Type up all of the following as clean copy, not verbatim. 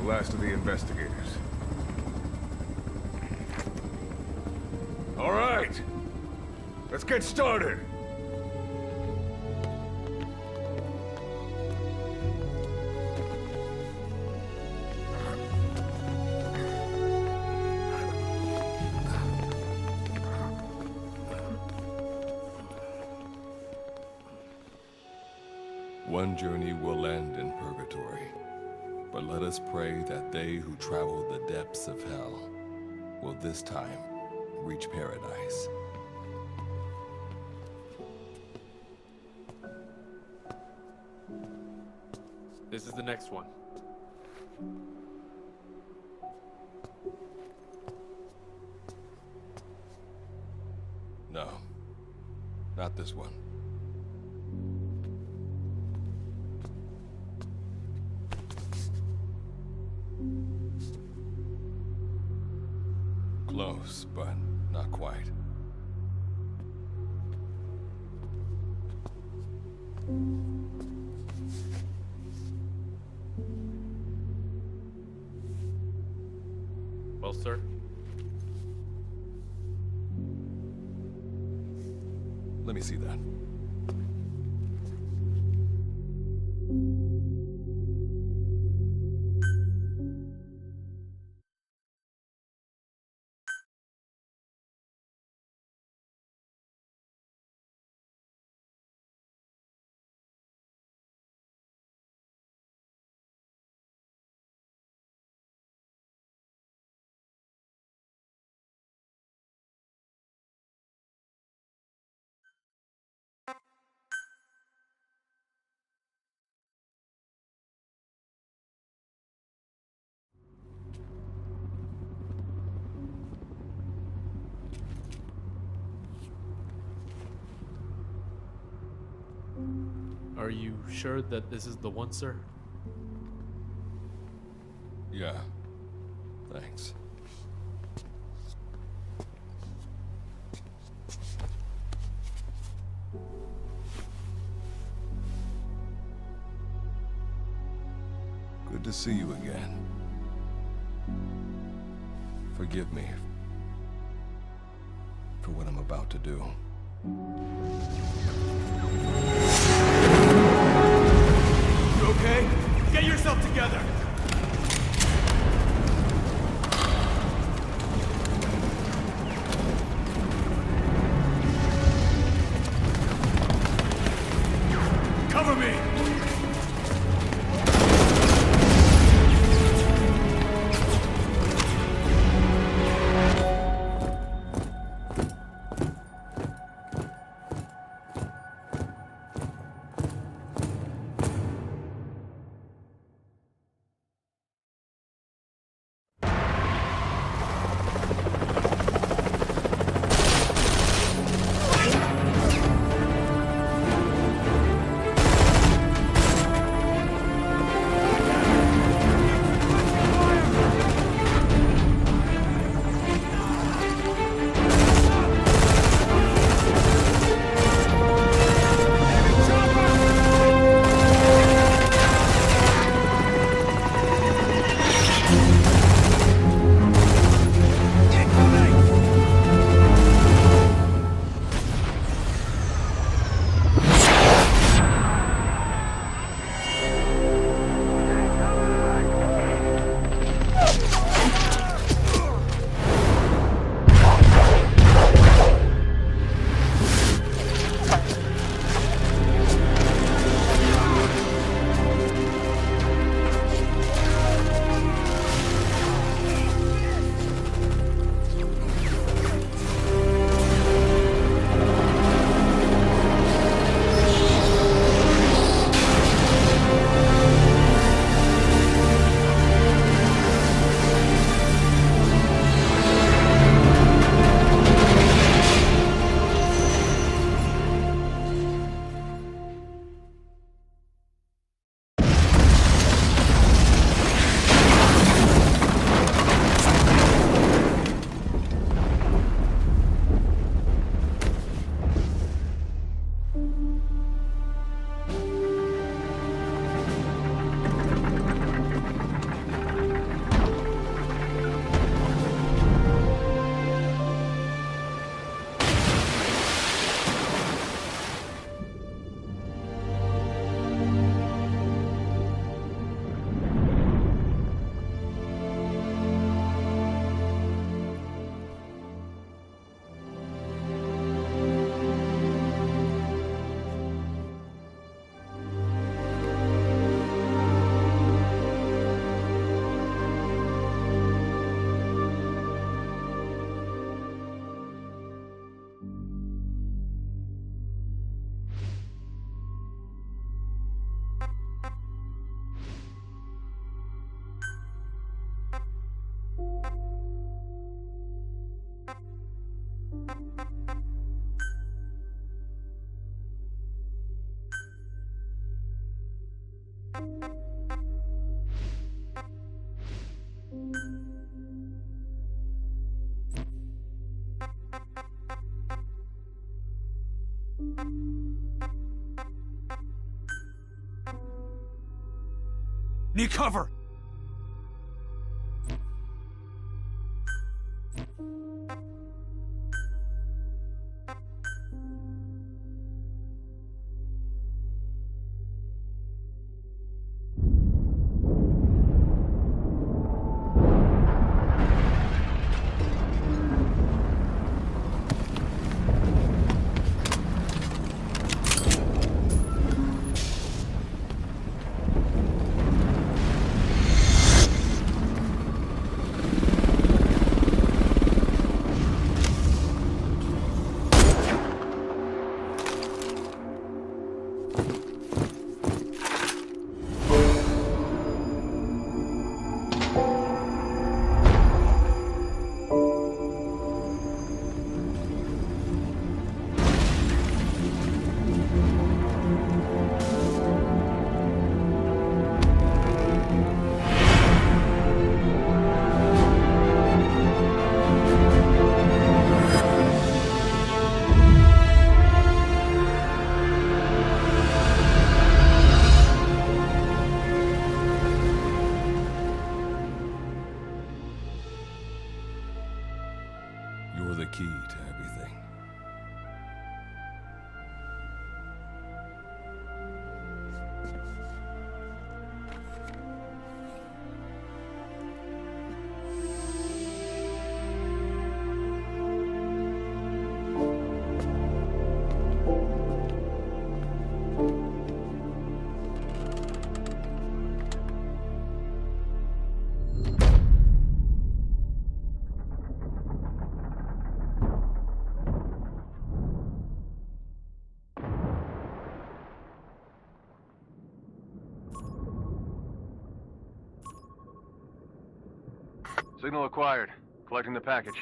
Last of the investigators. All right, let's get started. One journey will end in purgatory. But let us pray that they who travel the depths of hell will this time reach paradise. This is the next one. No, not this one. Close, but not quite. Well, sir. Let me see that. Are you sure that this is the one, sir? Yeah. Thanks. Good to see you again. Forgive me for what I'm about to do. You okay? Get yourself together! Cover me! Need cover! You're the key to everything. Signal acquired. Collecting the package.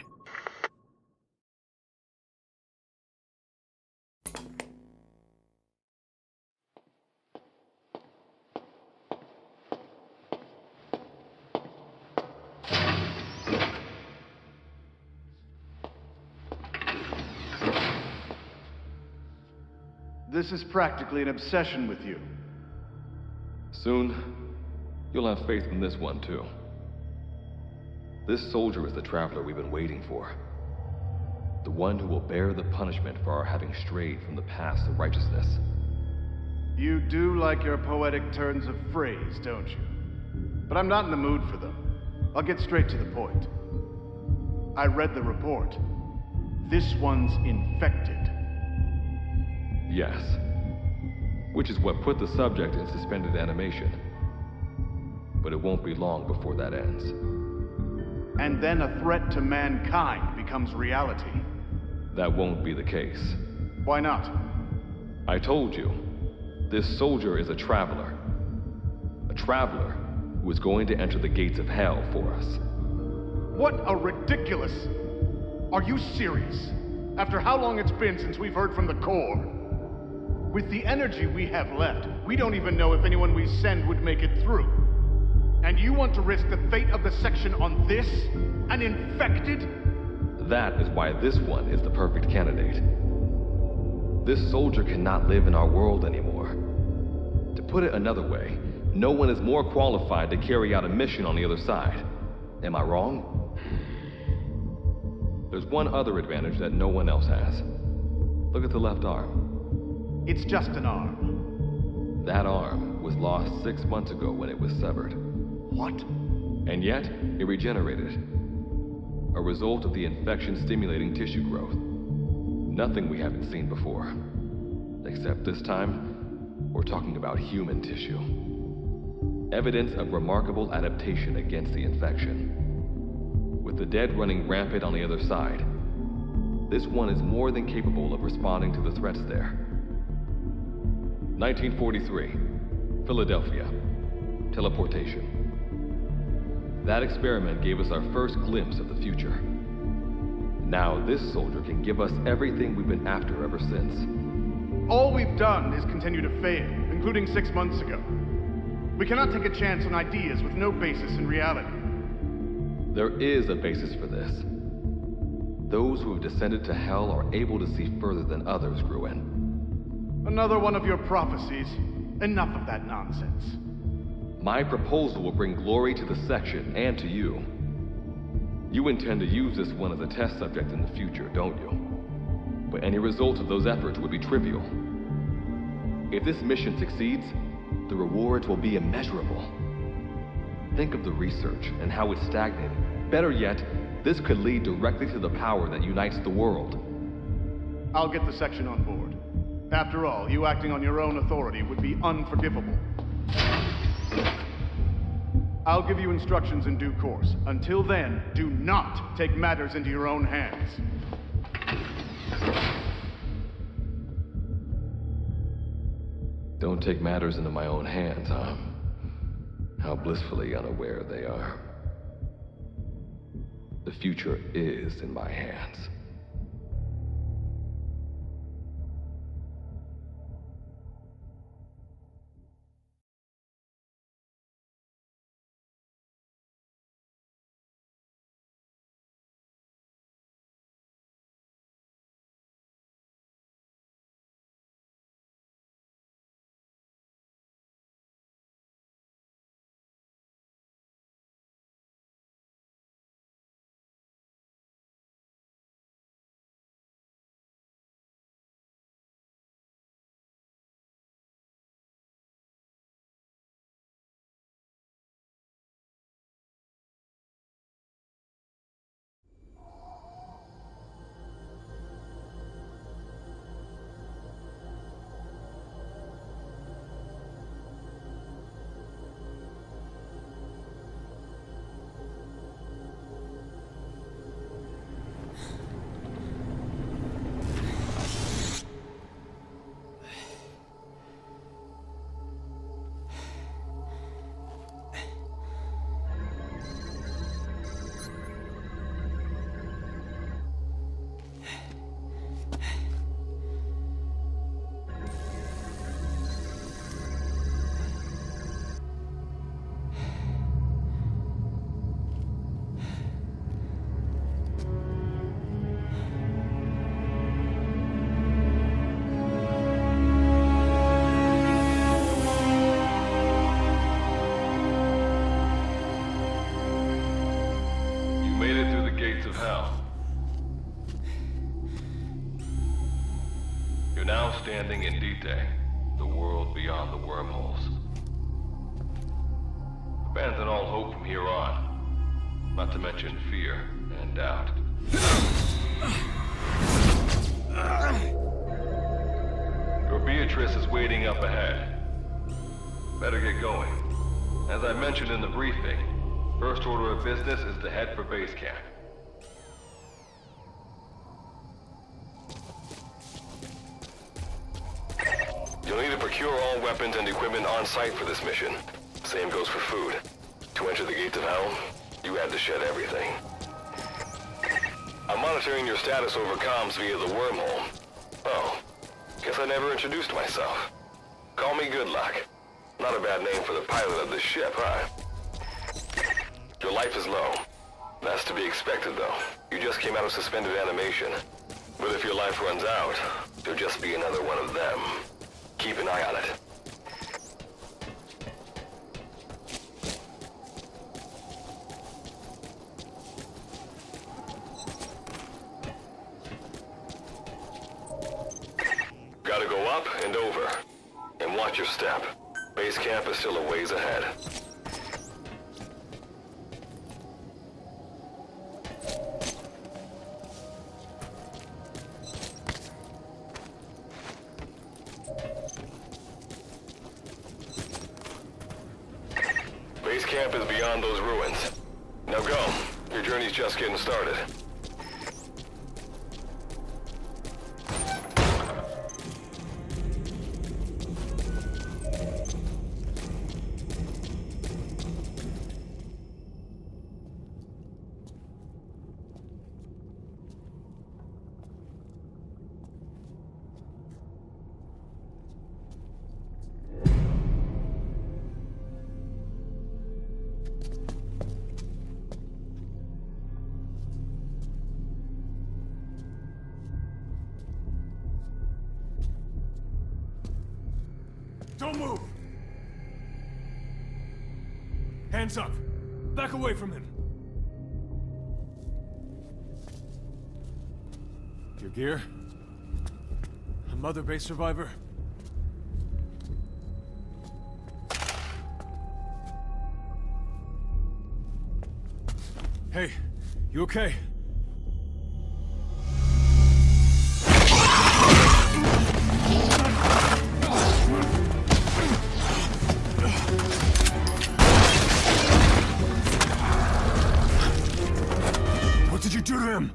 This is practically an obsession with you. Soon, you'll have faith in this one, too. This soldier is the traveler we've been waiting for. The one who will bear the punishment for our having strayed from the paths of righteousness. You do like your poetic turns of phrase, don't you? But I'm not in the mood for them. I'll get straight to the point. I read the report. This one's infected. Yes. Which is what put the subject in suspended animation. But it won't be long before that ends. And then a threat to mankind becomes reality. That won't be the case. Why not? I told you, this soldier is a traveler. A traveler who is going to enter the gates of hell for us. What a ridiculous... Are you serious? After how long it's been since we've heard from the Corps? With the energy we have left, we don't even know if anyone we send would make it through. And you want to risk the fate of the section on this? An infected? That is why this one is the perfect candidate. This soldier cannot live in our world anymore. To put it another way, no one is more qualified to carry out a mission on the other side. Am I wrong? There's one other advantage that no one else has. Look at the left arm. It's just an arm. That arm was lost 6 months ago when it was severed. What? And yet, it regenerated. A result of the infection-stimulating tissue growth. Nothing we haven't seen before. Except this time, we're talking about human tissue. Evidence of remarkable adaptation against the infection. With the dead running rampant on the other side, this one is more than capable of responding to the threats there. 1943, Philadelphia. Teleportation. That experiment gave us our first glimpse of the future. Now this soldier can give us everything we've been after ever since. All we've done is continue to fail, including 6 months ago. We cannot take a chance on ideas with no basis in reality. There is a basis for this. Those who have descended to hell are able to see further than others, Gruen. Another one of your prophecies. Enough of that nonsense. My proposal will bring glory to the section and to you. You intend to use this one as a test subject in the future, don't you? But any result of those efforts would be trivial. If this mission succeeds, the rewards will be immeasurable. Think of the research and how it's stagnated. Better yet, this could lead directly to the power that unites the world. I'll get the section on board. After all, you acting on your own authority would be unforgivable. I'll give you instructions in due course. Until then, do not take matters into your own hands. Don't take matters into my own hands, huh? How blissfully unaware they are. The future is in my hands. Standing in D-Day, the world beyond the wormholes. Abandon all hope from here on, not to mention fear and doubt. Your Beatrice is waiting up ahead. Better get going. As I mentioned in the briefing, first order of business is to head for base camp. You'll need to procure all weapons and equipment on site for this mission. Same goes for food. To enter the gates of hell, you had to shed everything. I'm monitoring your status over comms via the wormhole. Oh, guess I never introduced myself. Call me Good Luck. Not a bad name for the pilot of this ship, huh? Your life is low. That's to be expected, though. You just came out of suspended animation. But if your life runs out, you'll just be another one of them. Keep an eye on it. Gotta go up and over. And watch your step. Base camp is still a ways ahead. Base camp is beyond those ruins. Now go. Your journey's just getting started. Don't move! Hands up! Back away from him! Your gear? A Mother Base survivor? Hey, you okay? What did you do to him?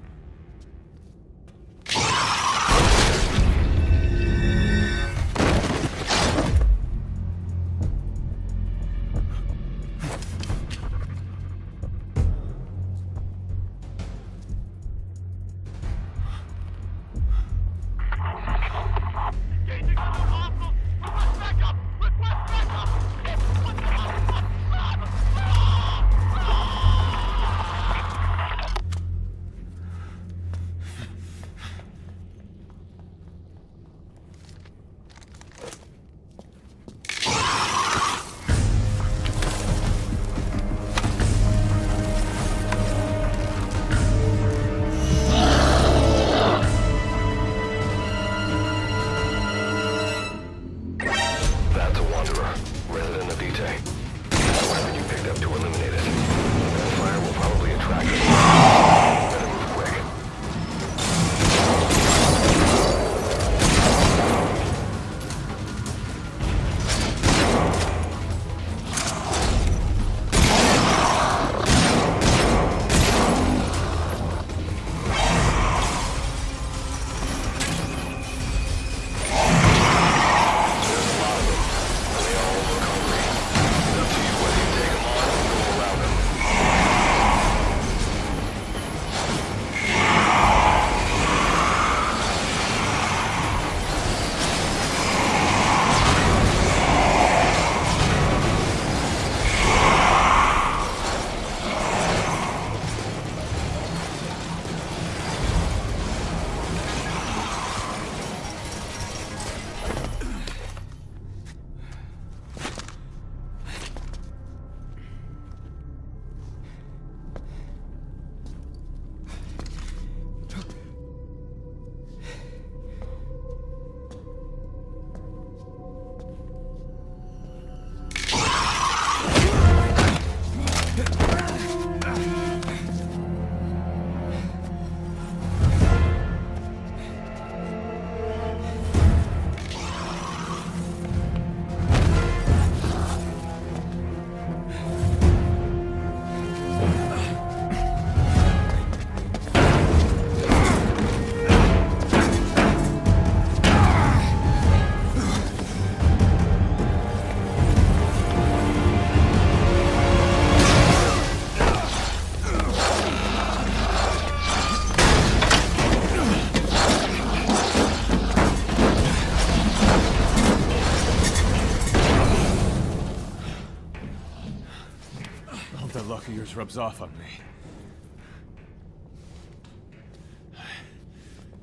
That luck of yours rubs off on me.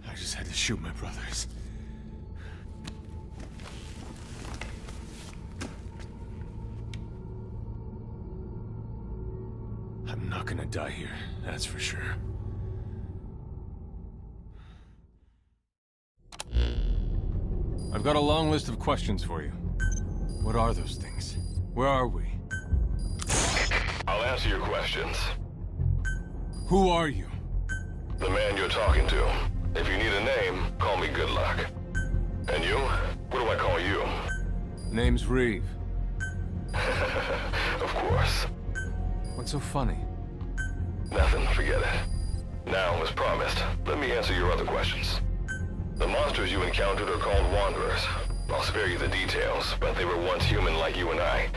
I just had to shoot my brothers. I'm not gonna die here, that's for sure. I've got a long list of questions for you. What are those things? Where are we? I'll answer your questions. Who are you? The man you're talking to. If you need a name, call me Good Luck. And you? What do I call you? Name's Reeve. Of course. What's so funny? Nothing, forget it. Now, as promised, let me answer your other questions. The monsters you encountered are called Wanderers. I'll spare you the details, but they were once human like you and I,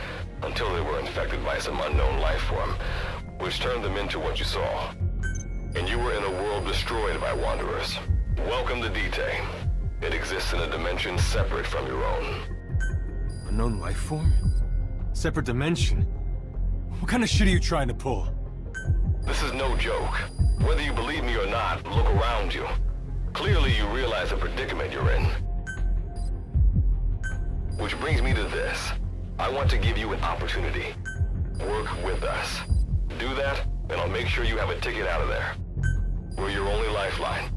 until they were infected by some unknown life form, which turned them into what you saw. And you were in a world destroyed by Wanderers. Welcome to D-Day. It exists in a dimension separate from your own. Unknown life form? Separate dimension? What kind of shit are you trying to pull? This is no joke. Whether you believe me or not, look around you. Clearly you realize the predicament you're in. Which brings me to this. I want to give you an opportunity. Work with us. Do that, and I'll make sure you have a ticket out of there. We're your only lifeline.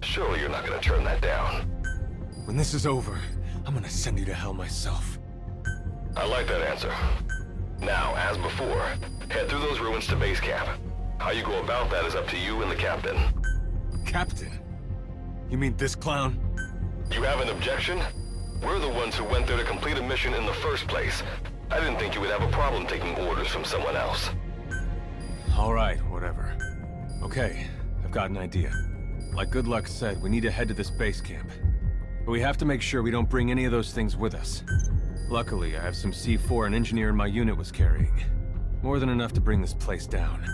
Surely you're not gonna turn that down. When this is over, I'm gonna send you to hell myself. I like that answer. Now, as before, head through those ruins to base camp. How you go about that is up to you and the captain. Captain? You mean this clown? You have an objection? We're the ones who went there to complete a mission in the first place. I didn't think you would have a problem taking orders from someone else. All right, whatever. Okay, I've got an idea. Like Good Luck said, we need to head to this base camp. But we have to make sure we don't bring any of those things with us. Luckily, I have some C4 an engineer in my unit was carrying. More than enough to bring this place down.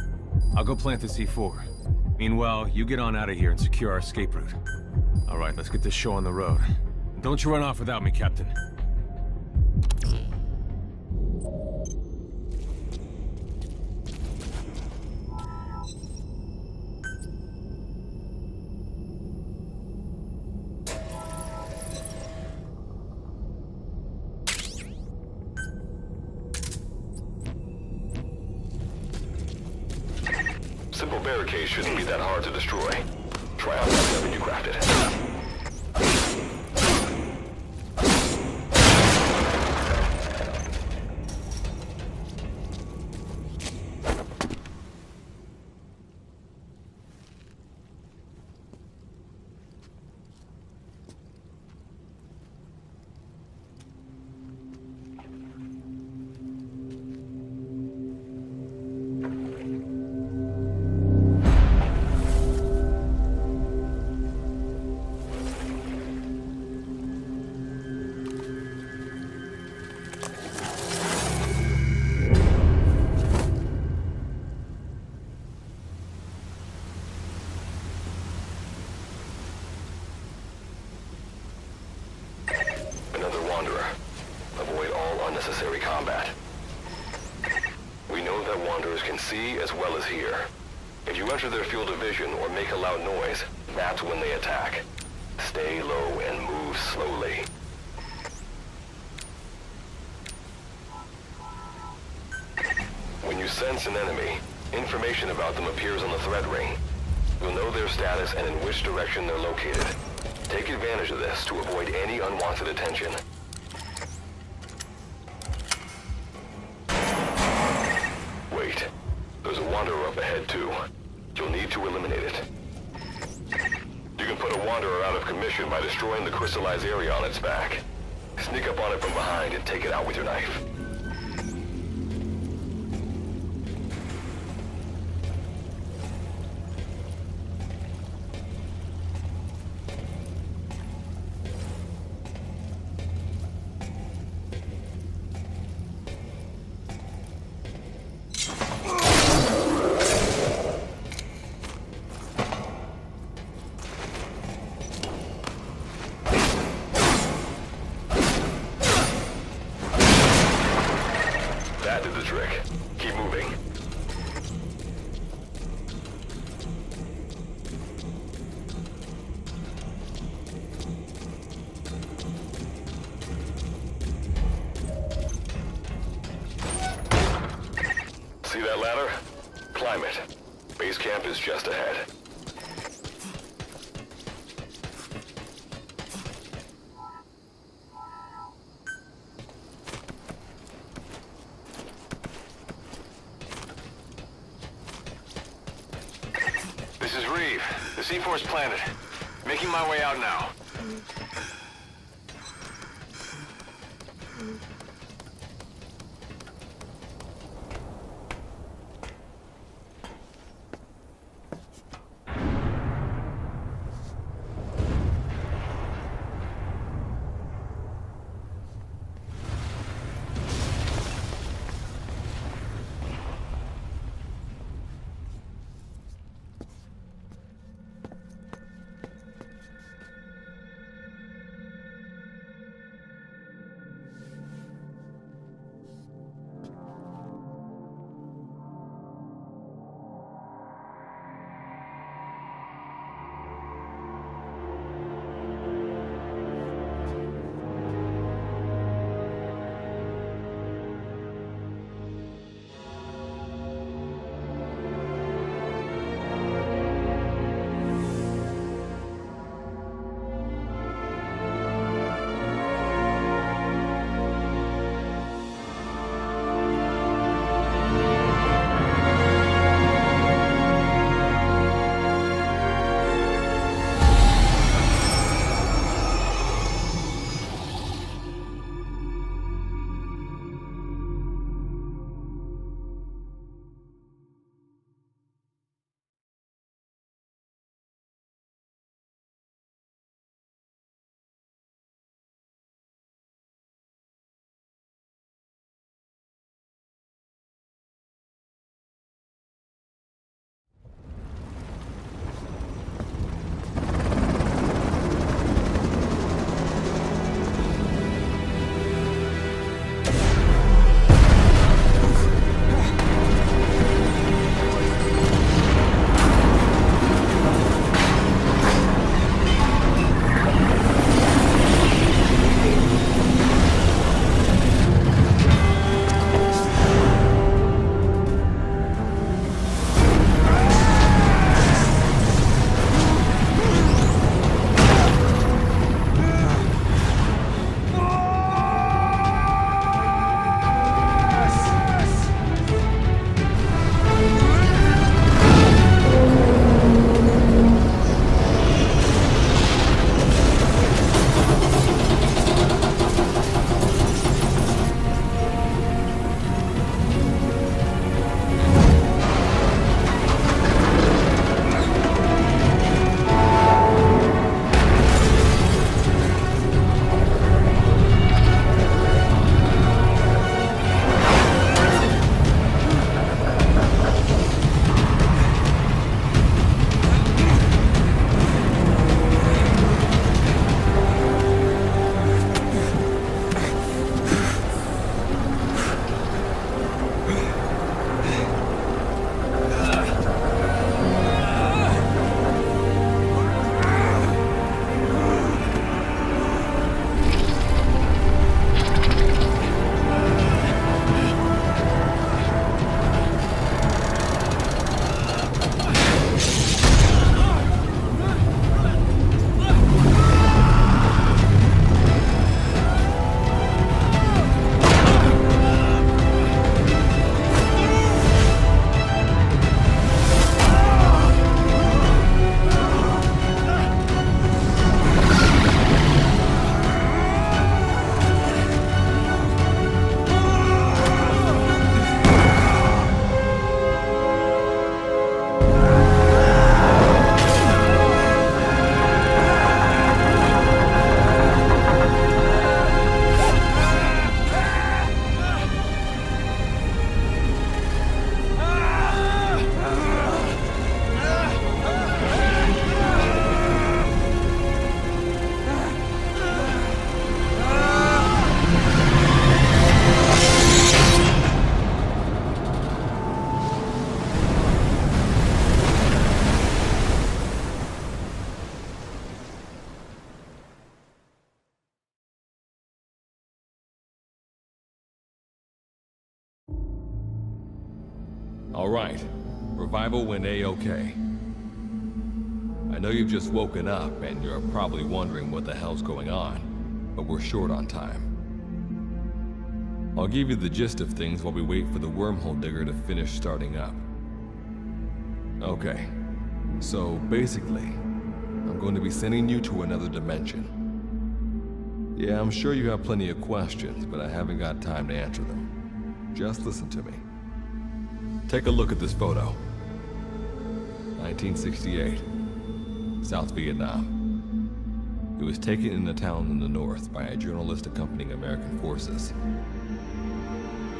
I'll go plant the C4. Meanwhile, you get on out of here and secure our escape route. All right, let's get this show on the road. Don't you run off without me, Captain. Simple barricades shouldn't be that hard to destroy. Try out that weapon you crafted. Another Wanderer. Avoid all unnecessary combat. We know that Wanderers can see as well as hear. If you enter their field of vision or make a loud noise, that's when they attack. Stay low and move slowly. When you sense an enemy, information about them appears on the threat ring. You'll know their status and in which direction they're located. Take advantage of this to avoid any unwanted attention. Wait. There's a Wanderer up ahead too. You'll need to eliminate it. You can put a Wanderer out of commission by destroying the crystallized area on its back. Sneak up on it from behind and take it out with your knife. That did the trick. Keep moving. See that ladder? Climb it. Base camp is just ahead. This is Reeve. The C4's planted. Making my way out now. All right. Revival went A-okay. I know you've just woken up and you're probably wondering what the hell's going on, but we're short on time. I'll give you the gist of things while we wait for the wormhole digger to finish starting up. Okay, so basically, I'm going to be sending you to another dimension. Yeah, I'm sure you have plenty of questions, but I haven't got time to answer them. Just listen to me. Take a look at this photo. 1968, South Vietnam. It was taken in a town in the north by a journalist accompanying American forces.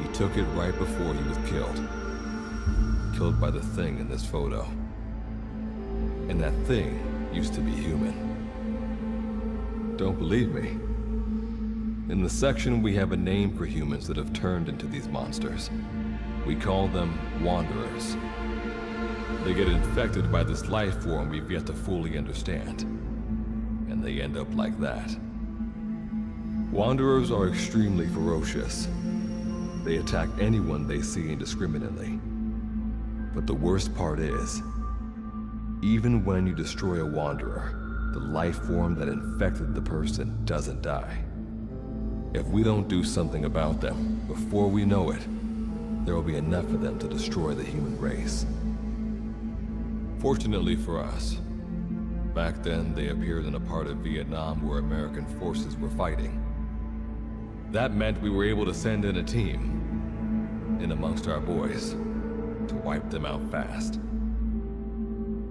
He took it right before he was killed. Killed by the thing in this photo. And that thing used to be human. Don't believe me? In the section, we have a name for humans that have turned into these monsters. We call them Wanderers. They get infected by this life form we've yet to fully understand. And they end up like that. Wanderers are extremely ferocious. They attack anyone they see indiscriminately. But the worst part is, even when you destroy a Wanderer, the life form that infected the person doesn't die. If we don't do something about them, before we know it, there will be enough of them to destroy the human race. Fortunately for us, back then they appeared in a part of Vietnam where American forces were fighting. That meant we were able to send in a team, in amongst our boys, to wipe them out fast.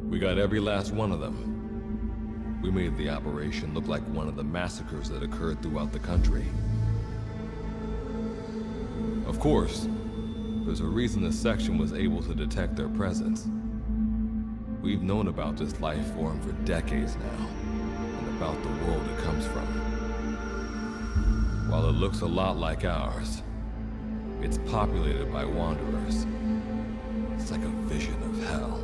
We got every last one of them. We made the operation look like one of the massacres that occurred throughout the country. Of course, there's a reason the section was able to detect their presence. We've known about this life form for decades now, and about the world it comes from. While it looks a lot like ours, it's populated by Wanderers. It's like a vision of hell.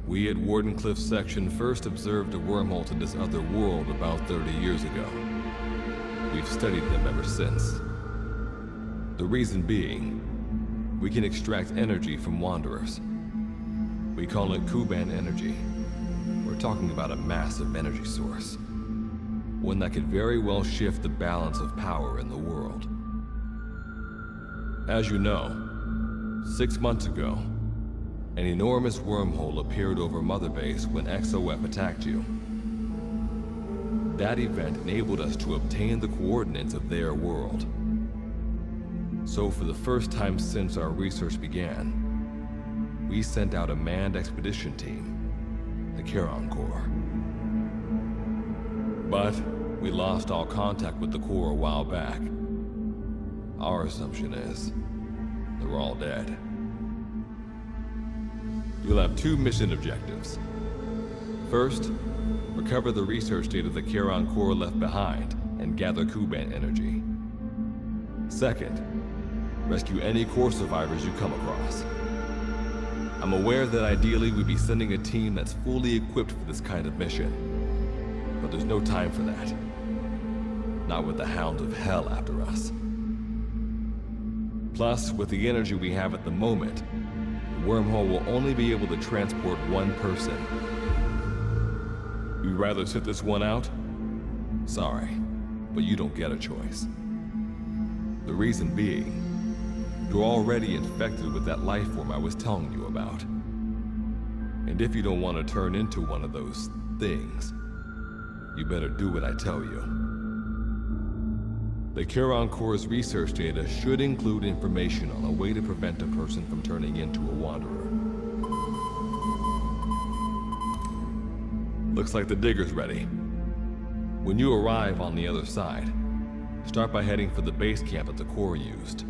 We at Wardenclyffe section first observed a wormhole to this other world about 30 years ago. We've studied them ever since. The reason being, we can extract energy from Wanderers. We call it Kuban energy. We're talking about a massive energy source. One that could very well shift the balance of power in the world. As you know, 6 months ago, an enormous wormhole appeared over Mother Base when XOF attacked you. That event enabled us to obtain the coordinates of their world. So for the first time since our research began, we sent out a manned expedition team, the Charon Corps. But we lost all contact with the Corps a while back. Our assumption is they're all dead. You'll have 2 mission objectives. First, recover the research data the Charon Corps left behind and gather Kuban energy. Second, rescue any Corps survivors you come across. I'm aware that ideally we'd be sending a team that's fully equipped for this kind of mission. But there's no time for that. Not with the Hound of Hell after us. Plus, with the energy we have at the moment, the wormhole will only be able to transport one person. You'd rather sit this one out? Sorry, but you don't get a choice. The reason being, you're already infected with that life form I was telling you about. And if you don't want to turn into one of those things, you better do what I tell you. The Charon Corps' research data should include information on a way to prevent a person from turning into a Wanderer. Looks like the digger's ready. When you arrive on the other side, start by heading for the base camp that the Corps used.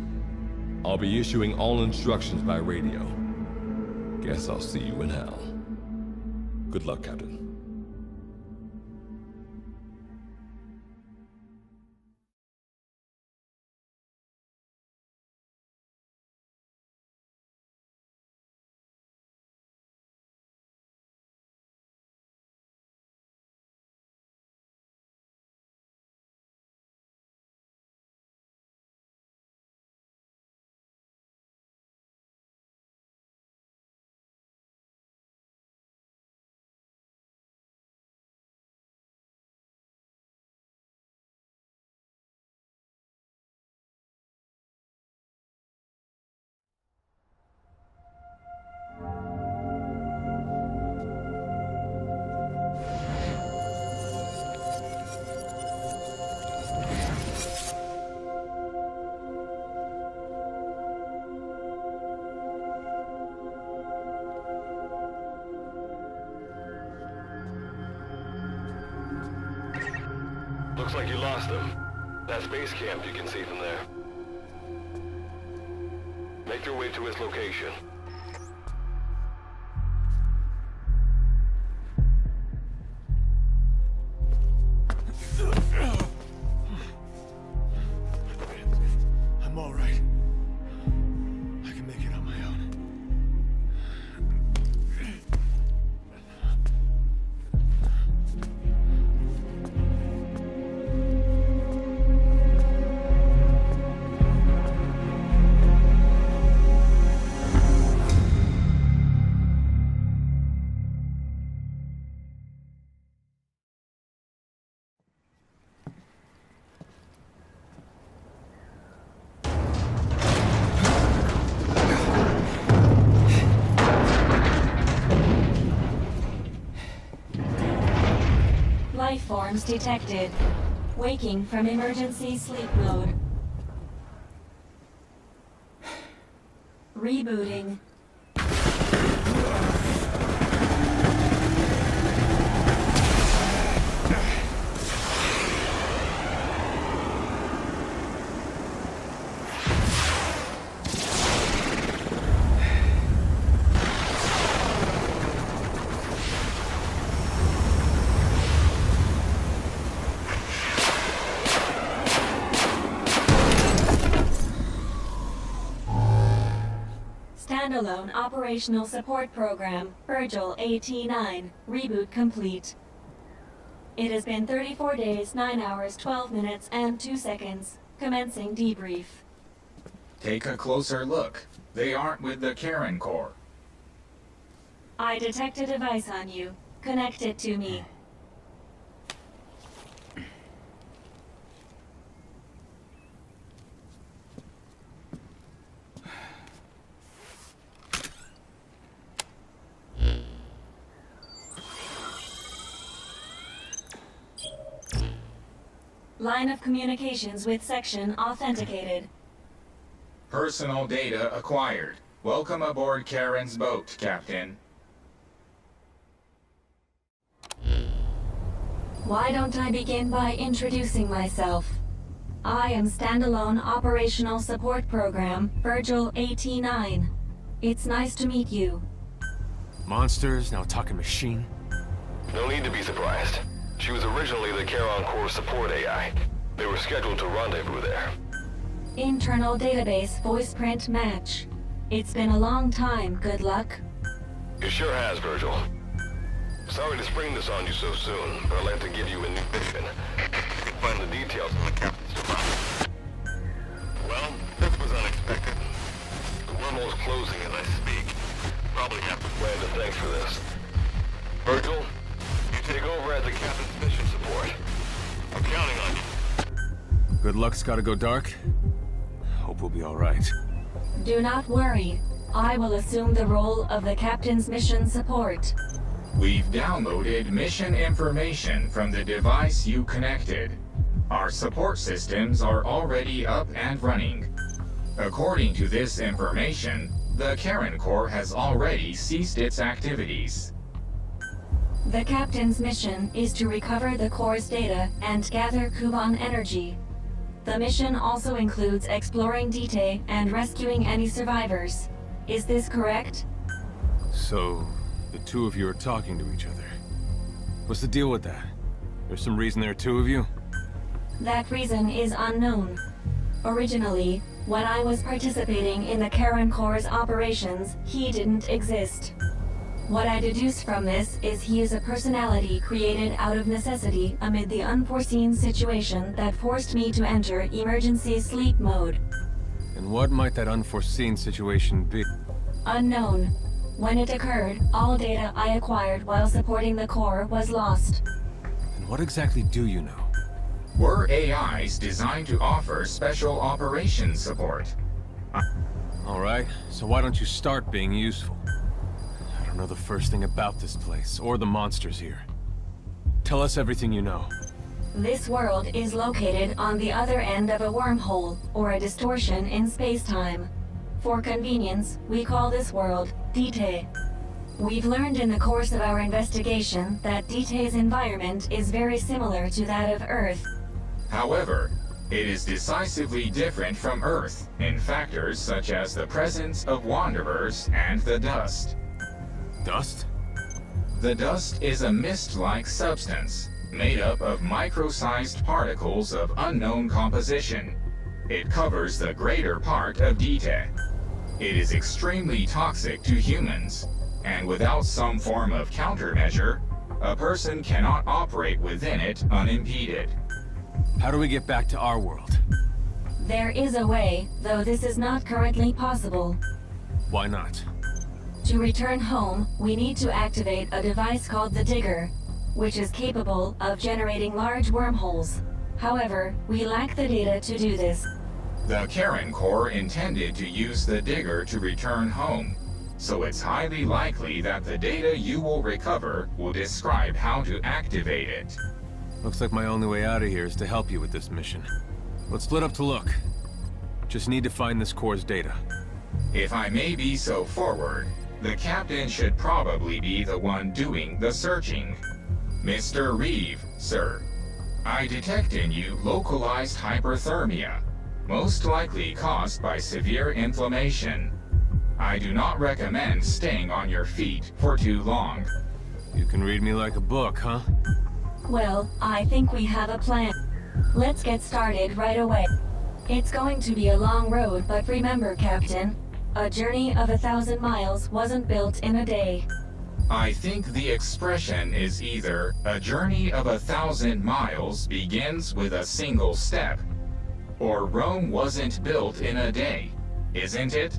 I'll be issuing all instructions by radio. Guess I'll see you in hell. Good luck, Captain. Looks like you lost them. That's base camp you can see from there. Make your way to its location. I'm all right. I can make it on my own. Life forms detected. Waking from emergency sleep mode. Rebooting. Standalone Operational Support Program, Virgil AT-9, reboot complete. It has been 34 days, 9 hours, 12 minutes, and 2 seconds. Commencing debrief. Take a closer look. They aren't with the Karen Corps. I detect a device on you. Connect it to me. Line of communications with section authenticated. Personal data acquired. Welcome aboard Karen's boat, Captain. Why don't I begin by introducing myself? I am Standalone Operational Support Program, Virgil AT-9. It's nice to meet you. Monsters, now talking machine. No need to be surprised. She was originally the Charon Corps support AI. They were scheduled to rendezvous there. Internal database voice print match. It's been a long time, good luck. It sure has, Virgil. Sorry to spring this on you so soon, but I'd like to give you a new mission. You can find the details in the captain's device. Well, this was unexpected. The wormhole's closing as I speak. Probably have to plan to thanks for this. Virgil, you take over as the captain's mission support. I'm counting on you. Good luck's gotta go dark. Hope we'll be all right. Do not worry. I will assume the role of the captain's mission support. We've downloaded mission information from the device you connected. Our support systems are already up and running. According to this information, the Karen Corps has already ceased its activities. The captain's mission is to recover the Corps' data and gather Kuban energy. The mission also includes exploring Dite and rescuing any survivors. Is this correct? So, the two of you are talking to each other. What's the deal with that? There's some reason there are two of you? That reason is unknown. Originally, when I was participating in the Karen Corps' operations, he didn't exist. What I deduce from this is he is a personality created out of necessity amid the unforeseen situation that forced me to enter emergency sleep mode. And what might that unforeseen situation be? Unknown. When it occurred, all data I acquired while supporting the Corps was lost. And what exactly do you know? We're AIs designed to offer special operations support. All right, so why don't you start being useful? I don't know the first thing about this place, or the monsters here. Tell us everything you know. This world is located on the other end of a wormhole, or a distortion in space-time. For convenience, we call this world Dite. We've learned in the course of our investigation that Dite's environment is very similar to that of Earth, However, it is decisively different from Earth in factors such as the presence of wanderers and the dust. Dust? The dust is a mist-like substance made up of micro-sized particles of unknown composition. It covers the greater part of Dite. It is extremely toxic to humans, and without some form of countermeasure, a person cannot operate within it unimpeded. How do we get back to our world? There is a way, though this is not currently possible. Why not? To return home, we need to activate a device called the Digger, which is capable of generating large wormholes. However, we lack the data to do this. The Karen Corps intended to use the Digger to return home, so it's highly likely that the data you will recover will describe how to activate it. Looks like my only way out of here is to help you with this mission. Let's split up to look. Just need to find this Corps' data. If I may be so forward, the captain should probably be the one doing the searching. Mr. Reeve, sir. I detect in you localized hyperthermia, most likely caused by severe inflammation. I do not recommend staying on your feet for too long. You can read me like a book, huh? Well, I think we have a plan. Let's get started right away. It's going to be a long road, but remember, Captain, a journey of 1,000 miles wasn't built in a day. I think the expression is either a journey of 1,000 miles begins with a single step, or Rome wasn't built in a day, isn't it?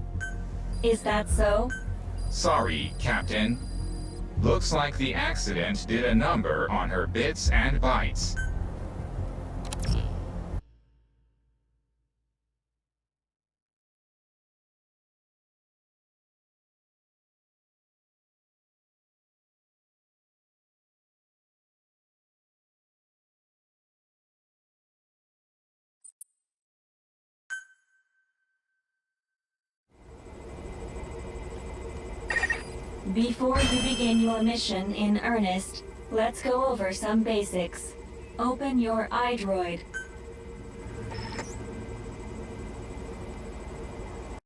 Is that so? Sorry, Captain. Looks like the accident did a number on her bits and bytes. Before you begin your mission in earnest, let's go over some basics. Open your iDroid.